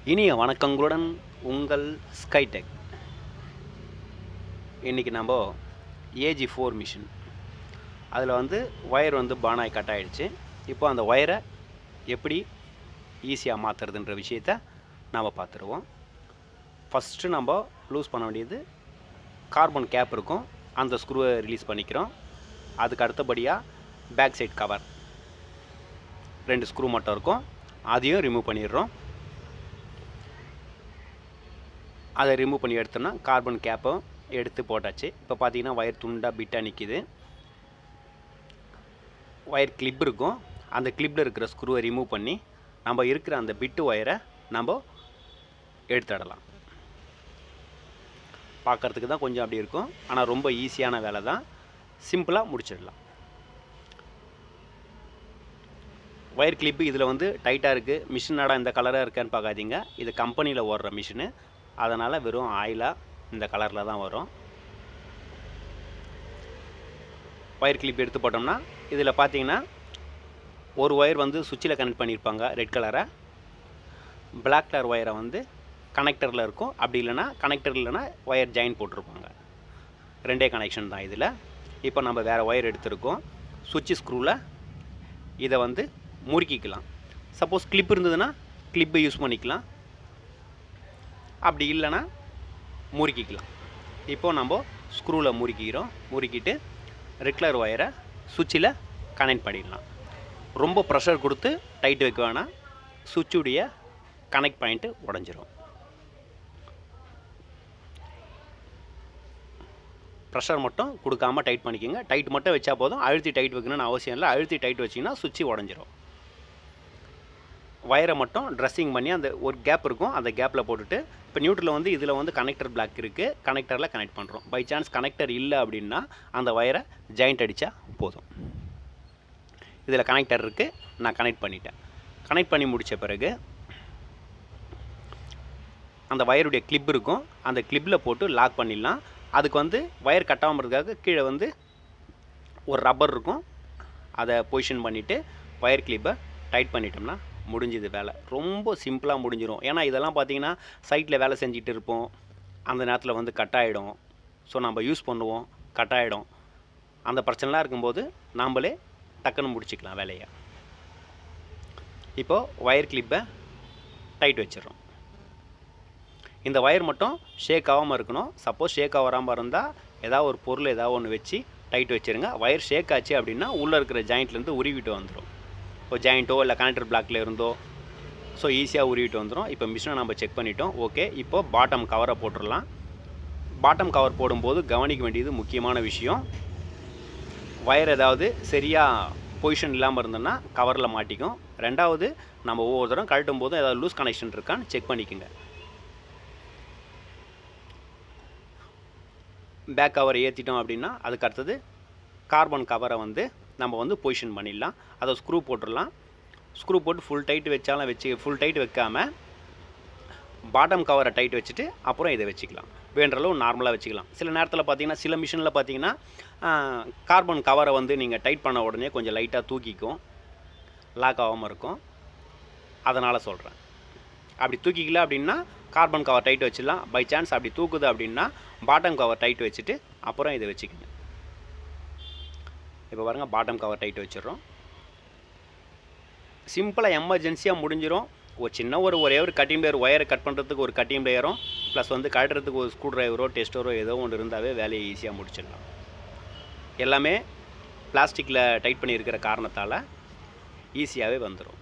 இனிய வணக்கங்களுடன் உங்கள் ஸ்கைடெக். இன்றைக்கி நம்ம AG4 மிஷின் அதில் ஒயர் பான் ஆகி கட் ஆகிடுச்சு. இப்போ அந்த ஒயரை எப்படி ஈஸியாக மாற்றுறதுன்ற விஷயத்தை நாம் பார்த்துருவோம். ஃபஸ்ட்டு நம்ம லூஸ் பண்ண வேண்டியது கார்பன் கேப் இருக்கும், அந்த ஸ்க்ரூவை ரிலீஸ் பண்ணிக்கிறோம். அதுக்கு அடுத்தபடியாக பேக் சைட் கவர் 2 ஸ்க்ரூ மட்டும் இருக்கும், அதையும் ரிமூவ் பண்ணிடுறோம். அதை ரிமூவ் பண்ணி எடுத்தோம்னா கார்பன் கேப்பும் எடுத்து போட்டாச்சு. இப்போ பார்த்தீங்கன்னா ஒயர் துண்டாக பிட்டாக நிற்கிது. ஒயர் கிளிப் இருக்கும், அந்த கிளிப்பில் இருக்கிற ஸ்க்ரூவை ரிமூவ் பண்ணி நம்ம இருக்கிற அந்த பிட்டு ஒயரை நம்ம எடுத்துடலாம். பார்க்குறதுக்கு தான் கொஞ்சம் அப்படி இருக்கும், ஆனால் ரொம்ப ஈஸியான வேலை தான், சிம்பிளாக முடிச்சிடலாம். ஒயர் கிளிப்பு இதில் டைட்டாக இருக்குது. மிஷினோட இந்த கலராக இருக்கான்னு பார்க்காதீங்க, இது கம்பெனியில் ஓடுற மிஷினு, அதனால் வெறும் ஆயிலாக இந்த கலரில் தான் வரும். ஒயர் கிளிப் எடுத்து போட்டோம்னா இதில் பார்த்தீங்கன்னா ஒரு ஒயர் சுவிட்சில் கனெக்ட் பண்ணியிருப்பாங்க ரெட் கலரை, பிளாக் கலர் ஒயரை கனெக்டரில் இருக்கும். அப்படி இல்லைனா கனெக்டர் இல்லைனா ஒயர் ஜாயின் போட்டிருப்பாங்க, ரெண்டே கனெக்ஷன் தான் இதில். இப்போ நம்ம வேறு ஒயர் எடுத்துருக்கோம். சுவிட்ச் ஸ்க்ரூவில் இதை முறுக்கிக்கலாம். சப்போஸ் கிளிப் இருந்ததுன்னா கிளிப்பை யூஸ் பண்ணிக்கலாம், அப்படி இல்லைனா முறுக்கிக்கலாம். இப்போது நம்ம ஸ்க்ரூவில் முறுக்கிக்கிறோம். முறுக்கிட்டு ரெட் கலர் ஒயரை சுவிட்சில் கனெக்ட் பண்ணிடலாம். ரொம்ப ப்ரெஷர் கொடுத்து டைட் வைக்க வேணாம், சுவிட்சுடைய கனெக்ட் பாயிண்ட்டு உடஞ்சிரும். ப்ரெஷர் மட்டும் கொடுக்காமல் டைட் பண்ணிக்கோங்க. டைட் மட்டும் வச்சா போதும், அழுத்தி டைட் வைக்கணும்னு அவசியம் இல்லை. அழுத்தி டைட் வச்சிங்கன்னா சுவிட்சு உடஞ்சிரும். ஒயரை மட்டும் ட்ரெஸ்ஸிங் பண்ணி அந்த ஒரு கேப் இருக்கும், அந்த கேப்பில் போட்டுட்டு இப்போ நியூட்ரலில் இதில் கனெக்டர் பிளாக் இருக்குது, கனெக்டரில் கனெக்ட் பண்ணுறோம். பை சான்ஸ் கனெக்டர் இல்லை அப்படின்னா அந்த ஒயரை ஜாயிண்ட் அடித்தா போதும். இதில் கனெக்டர் இருக்குது, நான் கனெக்ட் பண்ணிட்டேன். கனெக்ட் பண்ணி முடித்த பிறகு அந்த ஒயருடைய கிளிப் இருக்கும், அந்த கிளிப்பில் போட்டு லாக் பண்ணிடலாம். அதுக்கு ஒயர் கட்டாமல் இருக்கிறதுக்காக கீழே ஒரு ரப்பர் இருக்கும், அதை பொசிஷன் பண்ணிவிட்டு ஒயர் கிளிப்பை டைட் பண்ணிட்டோம்னா முடிஞ்சுது வேலை. ரொம்ப சிம்பிளாக முடிஞ்சிடும். ஏன்னா இதெல்லாம் பார்த்திங்கன்னா சைட்டில் வேலை செஞ்சுட்டு இருப்போம், அந்த நேரத்தில் கட் ஆகிடும். ஸோ நம்ம யூஸ் பண்ணுவோம், கட் ஆகிடும். அந்த பிரச்சனைலாம் இருக்கும்போது நாம்ளே டக்குன்னு முடிச்சிக்கலாம் வேலையை. இப்போது ஒயர் கிளிப்பை டைட் வச்சிடறோம். இந்த ஒயர் மட்டும் ஷேக் ஆகாமல் இருக்கணும். சப்போஸ் ஷேக் ஆகாமல் இருந்தால் ஏதாவது ஒரு பொருள் ஏதாவது ஒன்று வச்சு டைட் வச்சுருங்க. ஒயர் ஷேக் ஆச்சு அப்படின்னா உள்ளே இருக்கிற ஜாயிண்ட்லேருந்து உருவிட்டு வந்துடும். இப்போ ஜாயிண்ட்டோ இல்லை கனெக்டர் பிளாக்கில் இருந்தோ ஸோ ஈஸியாக உருவிட்டு வந்துடும். இப்போ மிஷினை நம்ம செக் பண்ணிட்டோம். ஓகே, இப்போது பாட்டம் கவரை போட்டுடலாம். பாட்டம் கவர் போடும்போது கவனிக்க வேண்டியது முக்கியமான விஷயம், ஒயர் ஏதாவது சரியாக பொசிஷன் இல்லாமல் இருந்தோன்னா கவரில் மாட்டிக்கும். ரெண்டாவது, நம்ம ஒவ்வொரு தரம் கழட்டும் போதும் ஏதாவது லூஸ் கனெக்ஷன் இருக்கான்னு செக் பண்ணிக்கோங்க. பேக் கவர் ஏற்றிட்டோம் அப்படின்னா அதுக்கு அடுத்தது கார்பன் கவரை நம்ம பொசிஷன் பண்ணிடலாம். அதை ஸ்க்ரூ போட்டுடலாம். ஸ்க்ரூ போட்டு ஃபுல் டைட் வச்சாலும் ஃபுல் டைட் வைக்காமல் பாட்டம் கவரை டைட் வச்சுட்டு அப்புறம் இதை வச்சுக்கலாம். வேண்டளவு நார்மலாக வச்சுக்கலாம். சில நேரத்தில் பார்த்தீங்கன்னா, சில மிஷினில் பார்த்தீங்கன்னா கார்பன் கவரை நீங்கள் டைட் பண்ண உடனே கொஞ்சம் லைட்டாக தூக்கிக்கும், லாக் ஆகாமல் இருக்கும். அதனால் சொல்கிறேன். அப்படி தூக்கிக்கல அப்படின்னா கார்பன் கவர் டைட் வச்சிடலாம். பை சான்ஸ் அப்படி தூக்குது அப்படின்னா பாட்டம் கவர் டைட் வச்சுட்டு அப்புறம் இதை வச்சுக்கோங்க. இப்போ பாருங்கள், பாட்டம் கவர் டைட் வச்சிடறோம். சிம்பிளாக எமர்ஜென்சியாக முடிஞ்சிடும். ஒரே ஒரு கட்டிங் பிளேயர், ஒயரை கட் பண்ணுறதுக்கு ஒரு கட்டிங் பிளேயரும் ப்ளஸ் கட்டுறதுக்கு ஒரு ஸ்க்ரூ ட்ரைவரோ டெஸ்டரோ ஏதோ ஒன்று இருந்தாவே வேலையை ஈஸியாக முடிச்சிடலாம். எல்லாமே பிளாஸ்டிக்கில் டைட் பண்ணியிருக்கிற காரணத்தால் ஈஸியாகவே வந்துடும்.